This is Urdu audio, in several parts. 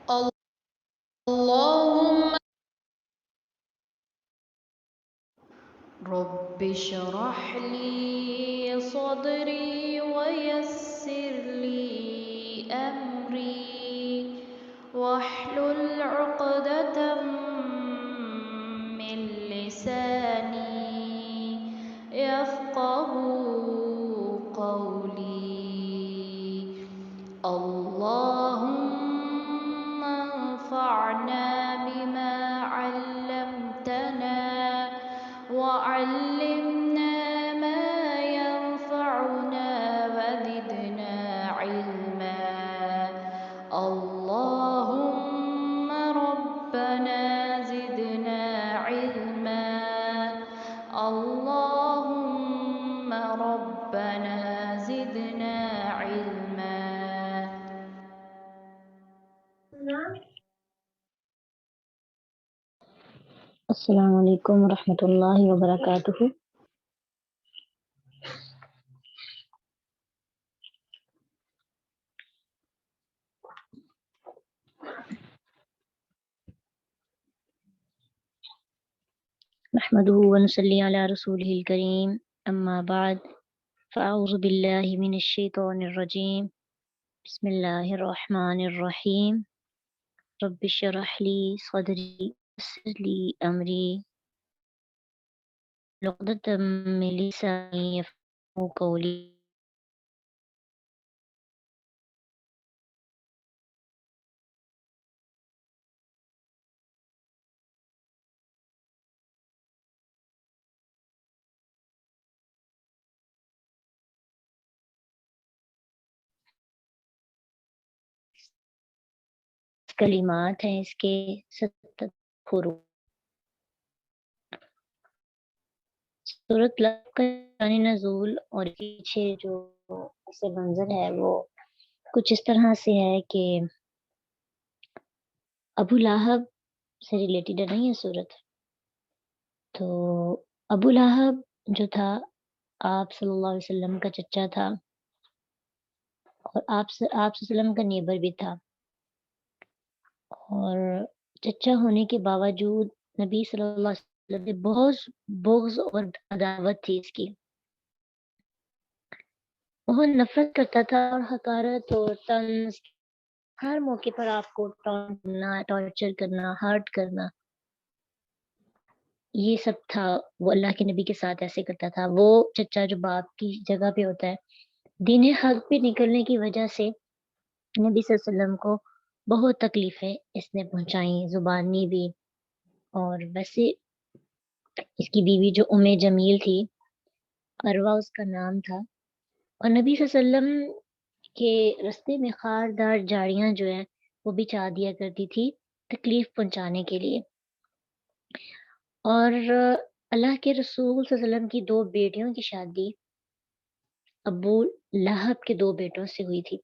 اللهم رب اشرح لي صدري ويسر لي أمري واحلل عقدة من لساني يفقه قولي. اللهم انفعنا بما علمتنا وعلمنا ما ينفعنا وزدنا علما. اللهم ربنا زدنا علما. اللهم ربنا زدنا علما. السلام علیکم ورحمۃ اللہ وبرکاتہ۔ نحمده ونصلی علی رسولہ الکریم، اما بعد فاعوذ باللہ من الشیطان الرجیم، بسم اللہ الرحمن الرحیم۔ رب اشرح لی صدری ویسر لی امری عقدۃ من لسانی یفقہوا قولی۔ کلمات ہیں اس کے 7 حروف۔ سورۃ لہب کا شان نزول اور پیچھے جو اس منظر ہے وہ کچھ اس طرح سے ہے کہ ابو لہب سے ریلیٹڈ نہیں ہے صورت۔ تو ابو لہب جو تھا آپ صلی اللہ علیہ وسلم کا چچا تھا اور آپ صلی اللہ علیہ وسلم کا نیبر بھی تھا، اور چچا ہونے کے باوجود نبی صلی اللہ علیہ وسلم سے بہت بغض اور عداوت تھی اس کی۔ بہت نفرت کرتا تھا اور حقارت اور طنز، ہر موقع پر آپ کو ٹانٹ کرنا، ٹارچر کرنا، ہرٹ کرنا، یہ سب تھا۔ وہ اللہ کے نبی کے ساتھ ایسے کرتا تھا۔ وہ چچا جو باپ کی جگہ پہ ہوتا ہے، دین حق پہ نکلنے کی وجہ سے نبی صلی اللہ علیہ وسلم کو بہت تکلیفیں اس نے پہنچائیں، زبانی بھی، اور ویسے اس کی بیوی جو ام جمیل تھی، عروہ اس کا نام تھا، اور نبی صلی اللہ علیہ وسلم کے رستے میں خاردار جھاڑیاں جو ہیں وہ بچھا دیا کرتی تھی تکلیف پہنچانے کے لیے۔ اور اللہ کے رسول صلی اللہ علیہ وسلم کی 2 بیٹیوں کی شادی ابو لہب کے 2 بیٹوں سے ہوئی تھی۔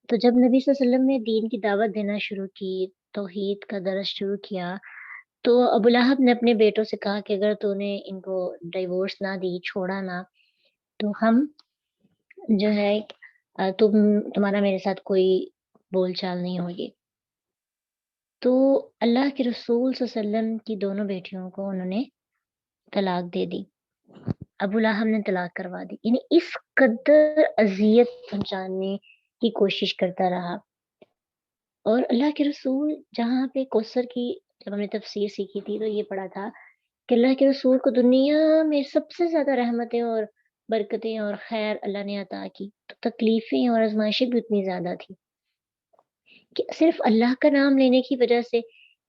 تو جب نبی صلی اللہ علیہ وسلم نے دین کی دعوت دینا شروع کی، توحید کا درس شروع کیا، تو ابو لہب نے اپنے بیٹوں سے کہا کہ اگر تو نے ان کو ڈیورس نہ دی، چھوڑا نہ، تو ہم جو ہے تمہارا میرے ساتھ کوئی بول چال نہیں ہوگی۔ تو اللہ کے رسول صلی اللہ علیہ وسلم کی دونوں بیٹیوں کو انہوں نے طلاق دے دی، ابو لہب نے طلاق کروا دی، یعنی اس قدر اذیت پہنچانے کی کوشش کرتا رہا۔ اور اللہ کے رسول جہاں پہ کوثر کی جب ہم نے تفسیر سیکھی تھی تو یہ پڑھا تھا کہ اللہ کے رسول کو دنیا میں سب سے زیادہ رحمتیں اور برکتیں اور خیر اللہ نے عطا کی، تو تکلیفیں اور آزمائشیں بھی اتنی زیادہ تھی کہ صرف اللہ کا نام لینے کی وجہ سے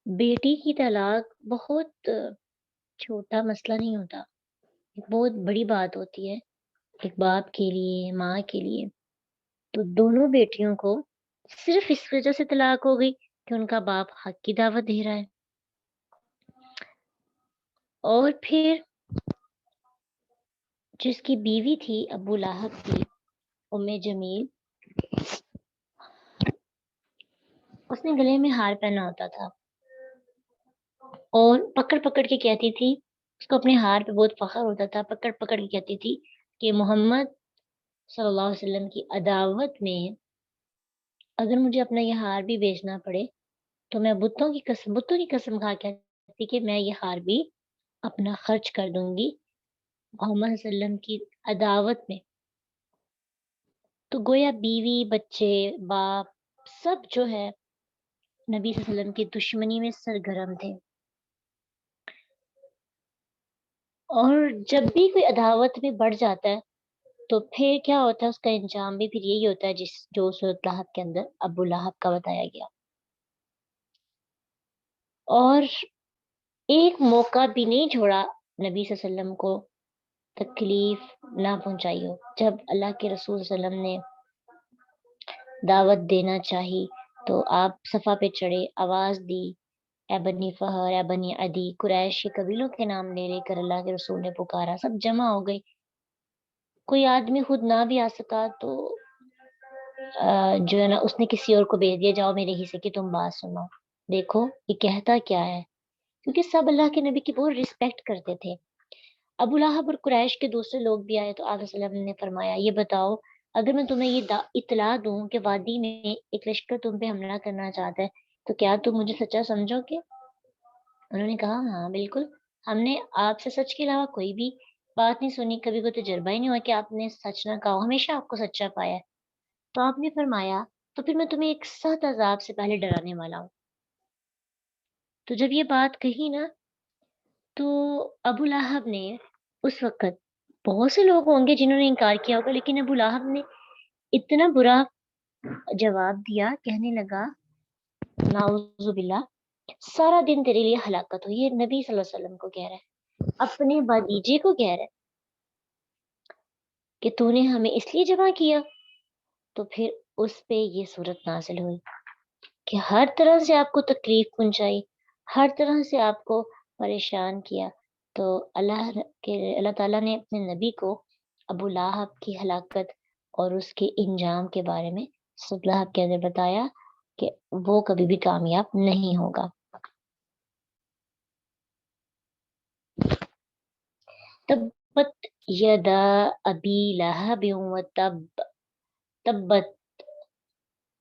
بیٹی کی طلاق بہت چھوٹا مسئلہ نہیں ہوتا، بہت بڑی بات ہوتی ہے ایک باپ کے لیے، ماں کے لیے۔ تو دونوں بیٹیوں کو صرف اس وجہ سے طلاق ہو گئی کہ ان کا باپ حق کی دعوت دے رہا ہے۔ اور پھر جس کی بیوی تھی ابو لہب کی، ام جمیل، اس نے گلے میں ہار پہنا ہوتا تھا اور پکڑ پکڑ کے کہتی تھی، اس کو اپنے ہار پہ بہت فخر ہوتا تھا، پکڑ پکڑ کے کہتی تھی کہ محمد صلی اللہ علیہ وسلم کی عداوت میں اگر مجھے اپنا یہ ہار بھی بیچنا پڑے تو میں بتوں کی قسم کھا کے کہتی کہ میں یہ ہار بھی اپنا خرچ کر دوں گی محمد صلی اللہ علیہ وسلم کی عداوت میں۔ تو گویا بیوی، بچے، باپ سب جو ہے نبی صلی اللہ علیہ وسلم کی دشمنی میں سرگرم تھے۔ اور جب بھی کوئی عداوت میں بڑھ جاتا ہے تو پھر کیا ہوتا ہے، اس کا انجام بھی پھر یہی ہوتا ہے جو سورۃ لہب کے اندر ابو لہب کا بتایا گیا۔ اور ایک موقع بھی نہیں چھوڑا نبی صلی اللہ علیہ وسلم کو تکلیف نہ پہنچائی ہو۔ جب اللہ کے رسول صلی اللہ علیہ وسلم نے دعوت دینا چاہی تو آپ صفا پہ چڑھے، آواز دی، اے بنی فہر، اے بنی عدی، قریش کے قبیلوں کے نام لے کر اللہ کے رسول نے پکارا، سب جمع ہو گئی۔ کوئی آدمی خود نہ بھی آ سکا تو جو ہے نا اس نے کسی اور کو بھیج دیا، جاؤ میرے حصے کی تم بات سنو، دیکھو یہ کہتا کیا ہے، کیونکہ سب اللہ کے نبی کی بہت رسپیکٹ کرتے تھے۔ ابو لہب اور قریش کے دوسرے لوگ بھی آئے تو آپ صلی اللہ علیہ وسلم نے فرمایا، یہ بتاؤ اگر میں تمہیں یہ اطلاع دوں کہ وادی میں ایک لشکر تم پہ حملہ کرنا چاہتا ہے تو کیا تم مجھے سچا سمجھو گے؟ انہوں نے کہا ہاں بالکل، ہم نے آپ سے سچ کے علاوہ کوئی بھی بات نہیں سنی، کبھی کوئی تجربہ ہی نہیں ہوا کہ آپ نے سچ نہ کہا، ہمیشہ آپ کو سچا پایا ہے۔ تو آپ نے فرمایا تو پھر میں تمہیں ایک سخت عذاب سے پہلے ڈرانے والا ہوں۔ تو جب یہ بات کہی نا تو ابو لہب نے اس وقت، بہت سے لوگ ہوں گے جنہوں نے انکار کیا ہوگا، لیکن ابو لہب نے اتنا برا جواب دیا، کہنے لگا نعوذ باللہ، سارا دن تیرے لیے ہلاکت ہو۔ یہ نبی صلی اللہ علیہ وسلم کو کہہ رہا ہے، اپنے بھتیجے کو کہہ رہا ہے کہ تو نے ہمیں اس لیے جمع کیا۔ تو پھر اس پہ یہ صورت نازل ہوئی کہ ہر طرح سے آپ کو تکلیف پہنچائی، ہر طرح سے آپ کو پریشان کیا، تو اللہ تعالیٰ نے اپنے نبی کو ابو لہب کی ہلاکت اور اس کے انجام کے بارے میں سورۃ لہب کے اندر بتایا کہ وہ کبھی بھی کامیاب نہیں ہوگا۔ تبت یدا ابی لہب وتب، تبت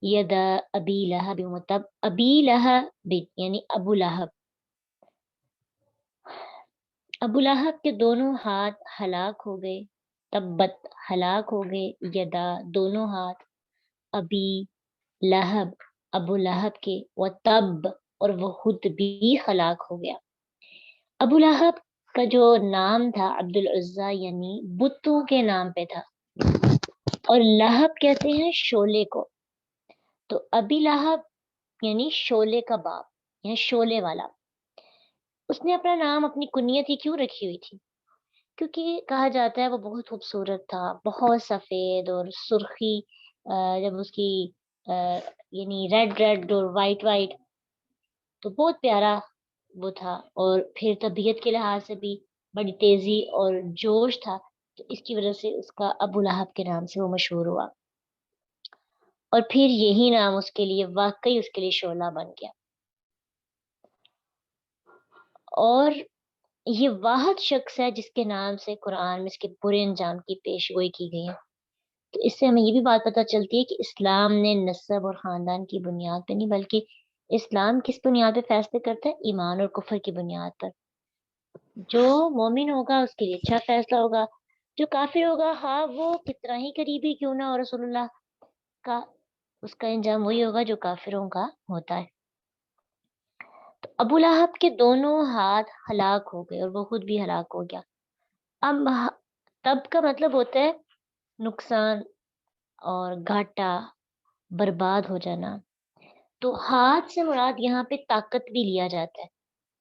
یدا ابی لہب وتب، ابی لہب یعنی ابو لہب، ابو لہب کے دونوں ہاتھ ہلاک ہو گئے، تبت ہلاک ہو گئے، یدا دونوں ہاتھ، ابی لہب ابو لہب کے، وتب اور وہ خود بھی ہلاک ہو گیا۔ ابو لہب کا جو نام تھا عبد العزیٰ یعنی بتوں کے نام پہ تھا، اور لہب کہتے ہیں شعلے کو، تو ابی لہب یعنی شعلے کا باپ، یعنی شعلے والا۔ اس نے اپنا نام، اپنی کنیت ہی کیوں رکھی ہوئی تھی؟ کیونکہ کہا جاتا ہے وہ بہت خوبصورت تھا، بہت سفید اور سرخی، جب اس کی یعنی ریڈ ریڈ اور وائٹ وائٹ، تو بہت پیارا وہ تھا، اور پھر طبیعت کے لحاظ سے بھی بڑی تیزی اور جوش تھا، تو اس کی وجہ سے اس کا ابو لہب کے نام سے وہ مشہور ہوا، اور پھر یہی نام اس کے لیے واقعی اس کے لیے شعلہ بن گیا۔ اور یہ واحد شخص ہے جس کے نام سے قرآن میں اس کے برے انجام کی پیش گوئی کی گئی ہے۔ تو اس سے ہمیں یہ بھی بات پتہ چلتی ہے کہ اسلام نے نسب اور خاندان کی بنیاد پہ نہیں، بلکہ اسلام کس بنیاد پہ فیصلے کرتا ہے؟ ایمان اور کفر کی بنیاد پر۔ جو مومن ہوگا اس کے لیے اچھا فیصلہ ہوگا، جو کافر ہوگا ہاں وہ کتنا ہی قریبی کیوں نہ ہو رسول اللہ کا، اس کا انجام وہی ہوگا جو کافروں کا ہوتا ہے۔ تو ابو لہب کے دونوں ہاتھ ہلاک ہو گئے اور وہ خود بھی ہلاک ہو گیا۔ اب تب کا مطلب ہوتا ہے نقصان اور گھاٹا، برباد ہو جانا۔ تو ہاتھ سے مراد یہاں پہ طاقت بھی لیا جاتا ہے،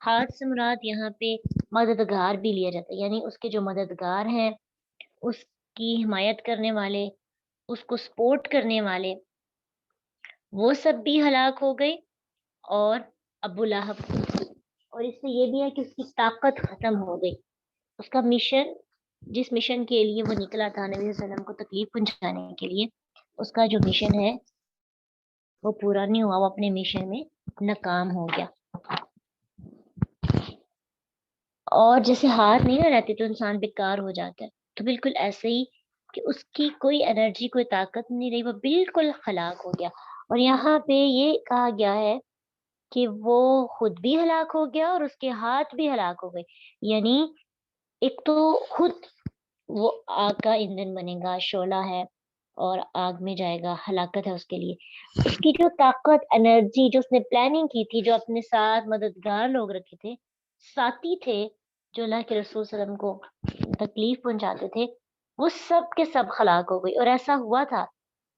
ہاتھ سے مراد یہاں پہ مددگار بھی لیا جاتا ہے، یعنی اس کے جو مددگار ہیں، اس کی حمایت کرنے والے، اس کو سپورٹ کرنے والے، وہ سب بھی ہلاک ہو گئے، اور ابو لہب، اور اس سے یہ بھی ہے کہ اس کی طاقت ختم ہو گئی، اس کا مشن، جس مشن کے لیے وہ نکلا تھا نبی صلی اللہ علیہ وسلم کو تکلیف پہنچانے کے لیے، اس کا جو مشن ہے وہ پورا نہیں ہوا، وہ اپنے مشن میں ناکام ہو گیا۔ اور جیسے ہاتھ نہیں نہ رہتی تو انسان بیکار ہو جاتا ہے، تو بالکل ایسے ہی کہ اس کی کوئی انرجی، کوئی طاقت نہیں رہی، وہ بالکل ہلاک ہو گیا۔ اور یہاں پہ یہ کہا گیا ہے کہ وہ خود بھی ہلاک ہو گیا اور اس کے ہاتھ بھی ہلاک ہو گئے. یعنی ایک تو خود وہ آگ کا ایندھن بنے گا، شعلہ ہے اور آگ میں جائے گا، ہلاکت ہے اس کے لیے. اس کی جو طاقت، انرجی جو اس نے پلاننگ کی تھی، جو اپنے ساتھ مددگار لوگ رکھے تھے، ساتھی تھے جو اللہ کے رسول صلی اللہ علیہ وسلم کو تکلیف پہنچاتے تھے، وہ سب کے سب ہلاک ہو گئی. اور ایسا ہوا تھا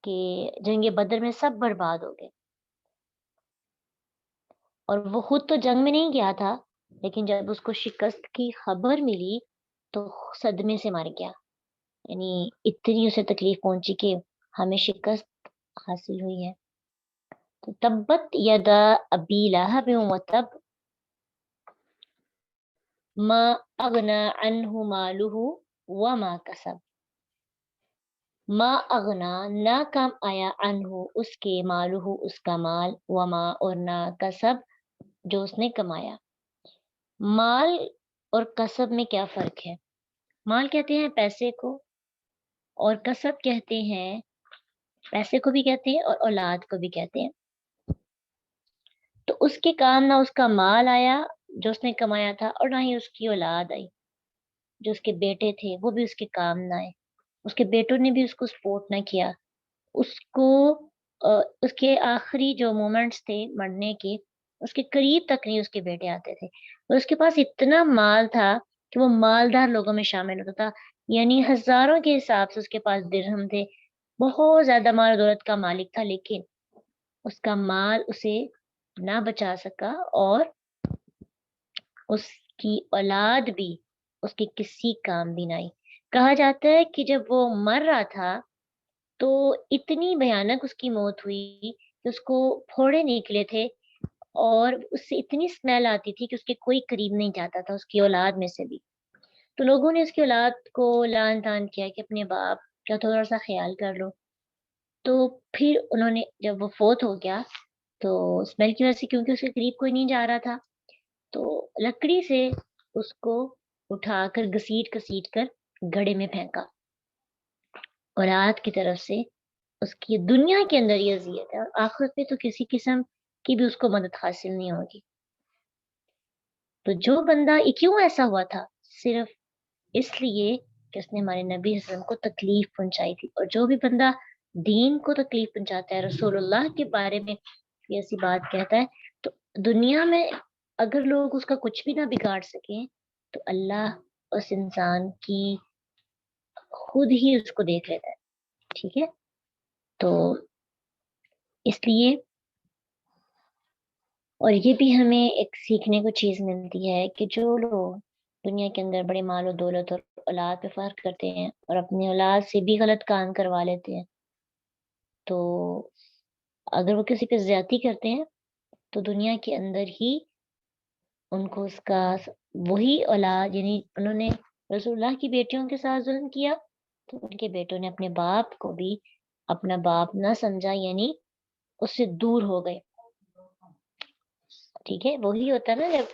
کہ جنگ بدر میں سب برباد ہو گئے. اور وہ خود تو جنگ میں نہیں گیا تھا، لیکن جب اس کو شکست کی خبر ملی تو صدمے سے مر گیا. یعنی اتنی اسے تکلیف پہنچی کہ ہمیں شکست حاصل ہوئی ہے. تو تبت یدا ابی لہب وتب ما اغنا عنہ مالہ وما کسب. ما اغنا نہ کم آیا عنہ اس کے، مالہ اس کا مال، وما اور نہ کسب جو اس نے کمایا. مال اور کسب میں کیا فرق ہے؟ مال کہتے ہیں پیسے کو، اور کسب کہتے ہیں، پیسے کو بھی کہتے ہیں اور اولاد کو بھی کہتے ہیں. تو اس کے کام نہ اس کا مال آیا جو اس نے کمایا تھا، اور نہ ہی اس کی اولاد آئی. جو اس کے بیٹے تھے وہ بھی اس کے کام نہ آئے. اس کے بیٹوں نے بھی اس کو سپورٹ نہ کیا. اس کو اس کے آخری جو مومنٹس تھے مرنے کے، اس کے قریب تک نہیں اس کے بیٹے آتے تھے. اور اس کے پاس اتنا مال تھا کہ وہ مالدار لوگوں میں شامل ہوتا تھا. یعنی ہزاروں کے حساب سے اس کے پاس درہم تھے، بہت زیادہ مال و دولت کا مالک تھا. لیکن اس کا مال اسے نہ بچا سکا، اور اس کی اولاد بھی اس کے کسی کام بھی نہ آئی. کہا جاتا ہے کہ جب وہ مر رہا تھا تو اتنی بھیانک اس کی موت ہوئی کہ اس کو پھوڑے نکلے تھے، اور اس سے اتنی اسمیل آتی تھی کہ اس کے کوئی قریب نہیں جاتا تھا، اس کی اولاد میں سے بھی. تو لوگوں نے اس کی اولاد کو لعن طعن کیا کہ اپنے باپ کا تھوڑا سا خیال کر لو. تو پھر انہوں نے جب وہ فوت ہو گیا تو اسمیل کی وجہ سے، کیونکہ اس کے قریب کوئی نہیں جا رہا تھا، تو لکڑی سے اس کو اٹھا کر گھسیٹ گھسیٹ کر گڑھے میں پھینکا. اولاد کی طرف سے اس کی دنیا کے اندر یہ اذیت ہے، اور آخرت میں تو کسی قسم کی بھی اس کو مدد حاصل نہیں ہوگی. تو جو بندہ، کیوں ایسا ہوا تھا؟ صرف اس لیے کہ اس نے ہمارے نبی صلی اللہ علیہ وسلم کو تکلیف پہنچائی تھی. اور جو بھی بندہ دین کو تکلیف پہنچاتا ہے، رسول اللہ کے بارے میں ایسی بات کہتا ہے، تو دنیا میں اگر لوگ اس کا کچھ بھی نہ بگاڑ سکیں تو اللہ اس انسان کی خود ہی اس کو دیکھ لیتا ہے. ٹھیک ہے؟ تو اس لیے، اور یہ بھی ہمیں ایک سیکھنے کو چیز ملتی ہے کہ جو لوگ دنیا کے اندر بڑے مال و دولت اور اولاد پہ فرق کرتے ہیں اور اپنی اولاد سے بھی غلط کام کروا لیتے ہیں، تو اگر وہ کسی پہ زیادتی کرتے ہیں تو دنیا کے اندر ہی ان کو اس کا وہی اولاد، یعنی انہوں نے رسول اللہ کی بیٹیوں کے ساتھ ظلم کیا تو ان کے بیٹوں نے اپنے باپ کو بھی اپنا باپ نہ سمجھا، یعنی اس سے دور ہو گئے. ٹھیک ہے؟ وہی ہوتا ہے نا، جب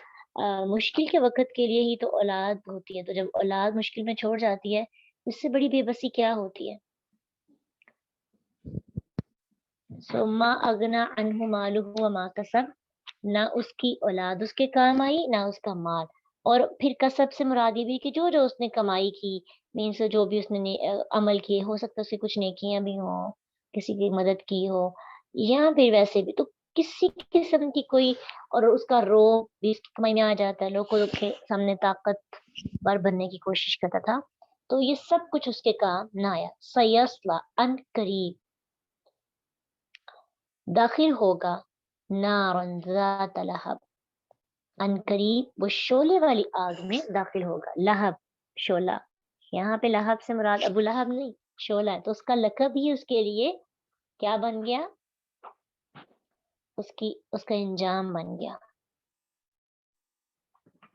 مشکل کے وقت کے لیے ہی تو اولاد ہوتی ہے، تو جب اولاد مشکل میں چھوڑ جاتی ہے، اس سے بڑی بے بسی کیا ہوتی ہے. ثم اغنا عنہ مالہ وما کسب، نہ اس کی اولاد اس کے کام آئی، نہ اس کا مال. اور پھر کسب سے مراد یہ بھی کہ جو جو اس نے کمائی کی، مینس جو بھی اس نے عمل کیے، ہو سکتا ہے اس کی کچھ نیکیاں بھی ہوں، کسی کی مدد کی ہو، یا پھر ویسے بھی تو کسی قسم کی کوئی، اور اس کا روب بھی اس کی کمائی میں آ جاتا ہے، لوگوں کے سامنے طاقت بر بننے کی کوشش کرتا تھا، تو یہ سب کچھ اس کے کام نہ آیا. سیصلی، ان قریب داخل ہوگا، نارن ذات لہب، ان قریب وہ شعلے والی آگ میں داخل ہوگا. لہب شعلہ، یہاں پہ لہب سے مراد ابو لہب نہیں، شعلہ ہے. تو اس کا لقب ہی اس کے لیے کیا بن گیا؟ اس کا انجام بن گیا.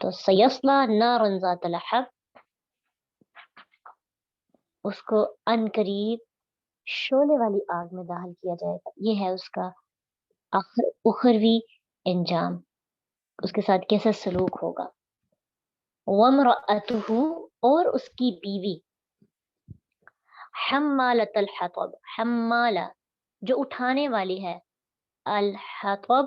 تو سیصلی نارن ذات لہب، اس کو ان قریب شعلے والی آگ میں داخل کیا جائے گا. یہ ہے اس کا اخروی انجام، اس کے ساتھ کیسا سلوک ہوگا. وامرأتہ، اور اس کی بیوی، حمالۃ الحطب، حمالہ جو اٹھانے والی ہے، الحطب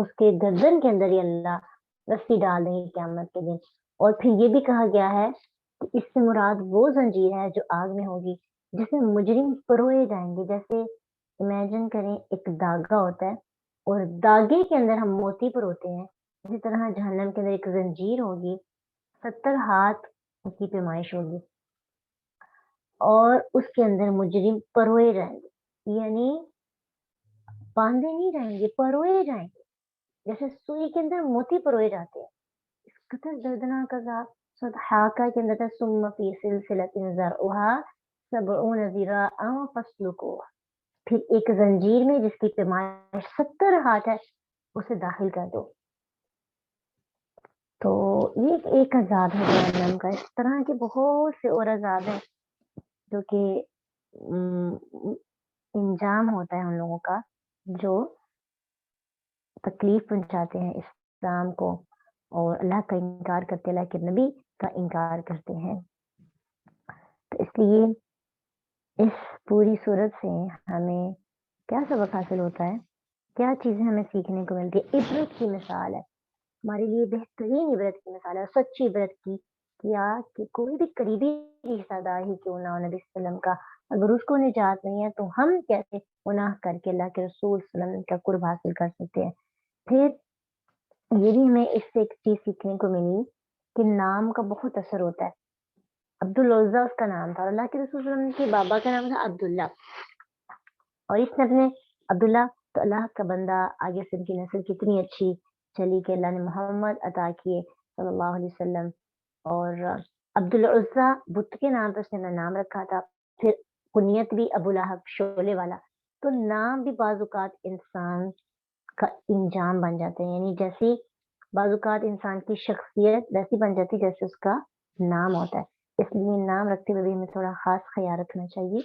اس کے گردن کے اندر ہی اللہ رسی ڈال دیں گے قیامت کے دن. اور پھر یہ بھی کہا گیا ہے کہ اس سے مراد وہ زنجیر ہے جو آگ میں ہوگی جس میں مجرم پروئے جائیں گے. جیسے امیجن کریں ایک داغا ہوتا ہے اور داغے کے اندر ہم موتی پروتے ہیں، اسی طرح جہنم کے اندر ایک زنجیر ہوگی، 70 ہاتھ کی پیمائش ہوگی اور اس کے اندر مجرم پروئے جائیں گے، یعنی باندھے نہیں جائیں گے، پروئے جائیں گے جیسے سوئی کے اندر موتی پروئے جاتے ہیں. اس قدر دردناک عذاب صدحاکہ کے اندر ثم فی سلسلۃ ذرعها 70 ذراعا فاسلکوہ، پھر ایک زنجیر میں جس کی پیمائش 70 ہاتھ ہے اسے داخل کر دو. تو یہ ایک عذاب ہے جہنم کا. اس طرح کے بہت سے اور عذاب ہیں جو کہ انجام ہوتا ہے ان لوگوں کا جو تکلیف پہنچاتے ہیں اسلام کو اور اللہ کا انکار کرتے، اللہ کے نبی کا انکار کرتے ہیں. تو اس لیے اس پوری صورت سے ہمیں کیا سبق حاصل ہوتا ہے، کیا چیزیں ہمیں سیکھنے کو ملتی ہے؟ عبرت کی مثال ہے ہمارے لیے، بہترین عبرت کی مثال ہے، سچی عبرت کی. کیا کہ کوئی بھی قریبی رشتہ دار ہی کیوں نہ ہو نبی صلی اللہ علیہ وسلم کا، اگر اس کو نجات نہیں ہے تو ہم کیسے گناہ کر کے اللہ کے رسول صلی اللہ علیہ وسلم کا قرب حاصل کر سکتے ہیں. پھر یہ بھی ہمیں اس سے ایک چیز سیکھنے کو ملی کہ نام کا بہت اثر ہوتا ہے. عبدالعزیٰ اس کا نام تھا، اللہ کے رسول صلی اللہ علیہ وسلم کے بابا کا نام تھا عبداللہ، اور اس نے اپنے عبداللہ، تو اللہ کا بندہ، آگے سے ان کی نسل کتنی اچھی چلی کہ اللہ نے محمد عطا کیے صلی اللہ علیہ وسلم. اور عبدالعزیٰ بت کے نام پر اس نے نام رکھا تھا. پھر کنیت بھی ابو لہب، شعلے والا. تو نام بھی بعض اوقات انسان کا انجام بن جاتے ہیں، یعنی جیسی بعض اوقات انسان کی شخصیت ویسی بن جاتی جیسے اس کا نام ہوتا ہے. اس لیے نام رکھتے ہوئے بھی ہمیں تھوڑا خاص خیال رکھنا چاہیے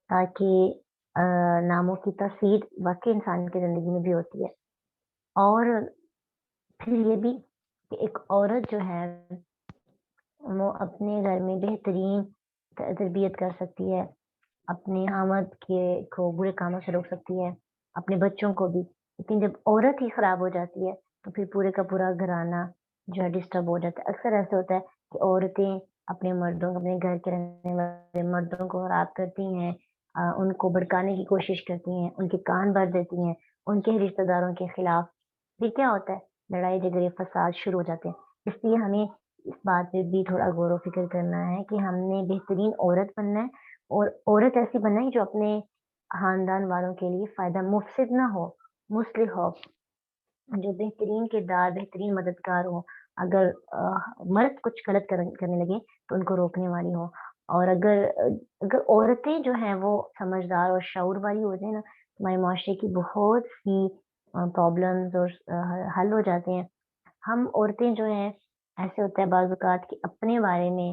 تاکہ ناموں کی تاثیر واقعی انسان کی زندگی میں بھی ہوتی ہے. اور پھر یہ بھی کہ ایک عورت جو ہے وہ اپنے گھر میں بہترین تربیت کر سکتی ہے، اپنے آمد کو برے کاموں سے روک سکتی ہے، اپنے بچوں کو بھی. لیکن جب عورت ہی خراب ہو جاتی ہے تو پھر پورے کا پورا گھرانہ جو ہے ڈسٹرب ہو جاتا ہے. اکثر ایسے ہوتا ہے کہ عورتیں اپنے مردوں، اپنے گھر کے رہنے والے مردوں کو خراب کرتی ہیں، ان کو بھڑکانے کی کوشش کرتی ہیں، ان کے کان بھر دیتی ہیں ان کے رشتہ داروں کے خلاف. پھر کیا ہوتا ہے؟ لڑائی جھگڑے، فساد شروع ہو جاتے ہیں. اس لیے ہمیں اس بات پہ بھی تھوڑا غور و فکر کرنا ہے کہ ہم نے بہترین عورت بننا ہے، اور عورت ایسی بننا ہے جو اپنے خاندان والوں کے لیے فائدہ، مفسد نہ ہو، مصلح ہو، جو بہترین کردار، بہترین مددگار ہو. اگر مرد کچھ غلط کرنے لگے تو ان کو روکنے والی ہو. اور اگر عورتیں جو ہیں وہ سمجھدار اور شعور والی ہو جائیں نا، ہمارے معاشرے کی بہت سی پرابلمز اور حل ہو جاتے ہیں. ہم عورتیں جو ہیں ایسے ہوتا ہے بعض اوقات کہ اپنے بارے میں،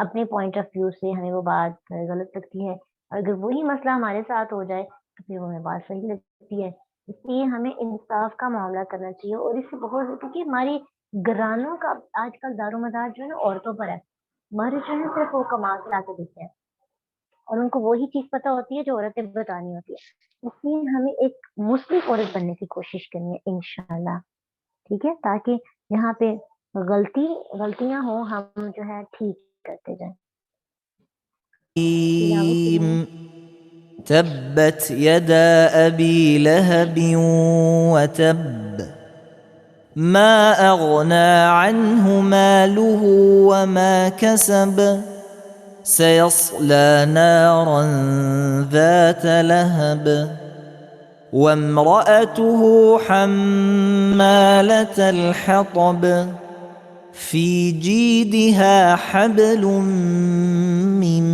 اپنے پوائنٹ آف ویو سے ہمیں وہ بات غلط لگتی ہے، اور اگر وہی مسئلہ ہمارے ساتھ ہو جائے تو پھر وہ ہمیں بات صحیح لگتی ہے. اس لیے ہمیں انصاف کا معاملہ کرنا چاہیے. اور اس سے بہت، کیونکہ ہماری گھرانوں کا آج کل دار و مدار جو ہے نا عورتوں پر ہے. مرد جو ہے صرف وہ کما کے لا کے دیتے ہیں اور ان کو وہی چیز پتا ہوتی ہے جو عورتیں بتانی ہوتی ہے. اس لیے ہمیں ایک مسلم عورت بننے کی کوشش کرنی ہے انشاءاللہ، ٹھیک ہے، تاکہ یہاں پہ غلطیاں ہوں ہم جو ہے ٹھیک کرتے جائیں. تلاوت کے لیے تبت يدا أبي لهب وتب ما أغنى عنه ماله وما كسب سيصلى نارا ذات لهب وامرأته حمالة الحطب في جيدها حبل من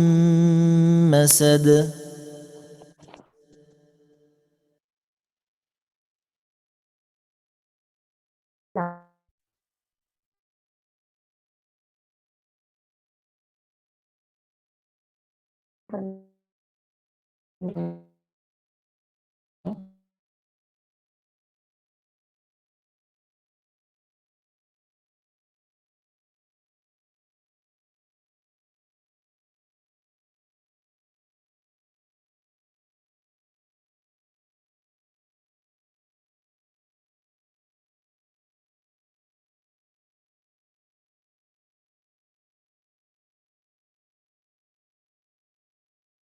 مسد.